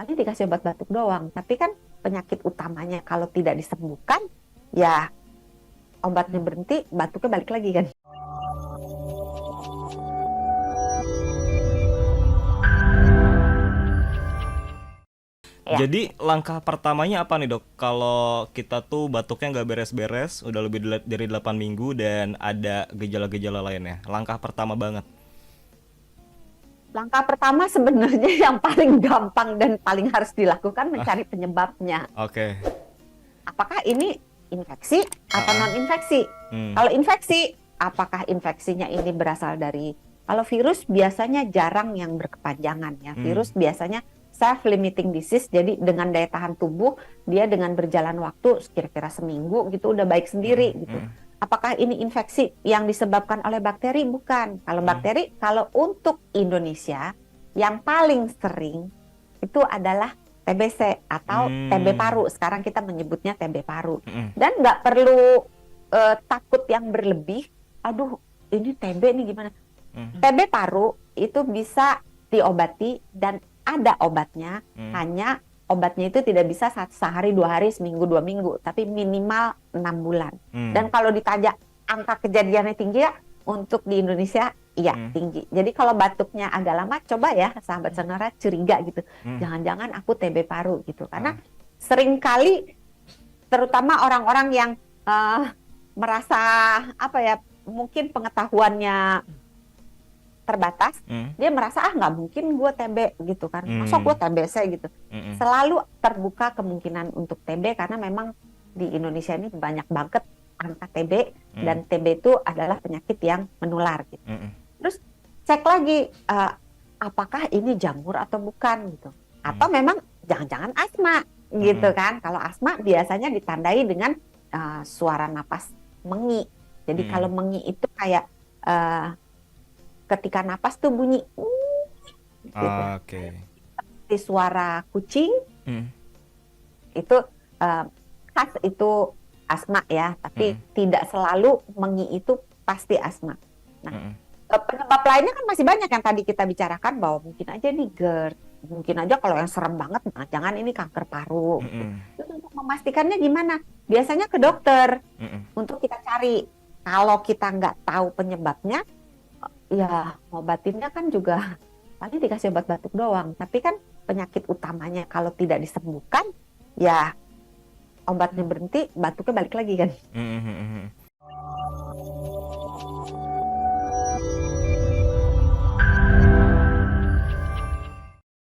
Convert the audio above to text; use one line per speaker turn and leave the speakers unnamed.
paling dikasih obat batuk doang. Tapi kan penyakit utamanya kalau tidak disembuhkan, ya obatnya berhenti, batuknya balik lagi kan. Ya,
Jadi langkah pertamanya apa nih dok? Kalau kita tuh batuknya nggak beres-beres, udah lebih dari 8 minggu dan ada gejala-gejala lainnya. Langkah pertama banget.
langkah pertama sebenarnya yang paling gampang dan paling harus dilakukan
Ah,
mencari penyebabnya.
oke.
Apakah ini infeksi
Ah,
atau
ah.
non-infeksi?
Hmm.
Kalau infeksi, apakah infeksinya ini berasal dari, kalau virus biasanya jarang yang berkepanjangan ya.
Hmm.
Virus biasanya self-limiting disease, jadi dengan daya tahan tubuh, dia dengan berjalan waktu kira-kira seminggu gitu udah baik
Hmm.
sendiri gitu.
Hmm.
Apakah ini infeksi yang disebabkan oleh bakteri? Bukan. Kalau
Hmm.
bakteri, kalau untuk Indonesia, yang paling sering itu adalah TBC atau TB
Hmm.
paru. Sekarang kita menyebutnya TB paru.
Hmm.
Dan nggak perlu takut yang berlebih. Aduh, ini TB nih gimana?
Hmm.
TB paru itu bisa diobati dan ada obatnya.
Hmm.
Hanya obatnya itu tidak bisa sehari, 2 hari, seminggu, 2 minggu, tapi minimal 6 bulan.
Hmm.
Dan kalau ditanya angka kejadiannya tinggi ya, untuk di Indonesia iya
Hmm.
tinggi. Jadi kalau batuknya agak lama, coba ya sahabat sonora curiga gitu.
Hmm.
Jangan-jangan aku TB paru gitu. Karena
Ah.
seringkali terutama orang-orang yang eh, merasa apa ya, mungkin pengetahuannya terbatas,
Hmm.
dia merasa nggak mungkin gue TB gitu kan, masa gue
Hmm.
TBC gitu.
Hmm.
Selalu terbuka kemungkinan untuk TB karena memang di Indonesia ini banyak banget angka TB,
Hmm.
dan TB itu adalah penyakit yang menular gitu.
Hmm.
Terus cek lagi apakah ini jamur atau bukan gitu, atau
Hmm.
memang jangan-jangan asma gitu
Hmm.
kan. Kalau asma biasanya ditandai dengan suara napas mengi. Jadi
Hmm.
kalau mengi itu kayak uh, ketika napas tuh bunyi gitu.
Oke.
Di suara kucing
Hmm.
itu eh, khas itu asma ya, tapi
Hmm.
tidak selalu mengi itu pasti asma. Nah,
Hmm.
penyebab lainnya kan masih banyak yang tadi kita bicarakan, bahwa mungkin aja nih GERD, mungkin aja kalau yang serem banget, nah jangan ini kanker paru gitu.
Hmm.
Terus untuk memastikannya gimana? Biasanya ke dokter
Hmm.
untuk kita cari. Kalau kita nggak tahu penyebabnya, ya ngobatinnya kan juga paling dikasih obat batuk doang. Tapi kan penyakit utamanya kalau tidak disembuhkan, ya obatnya berhenti, batuknya balik lagi kan.
Hmm. Hmm.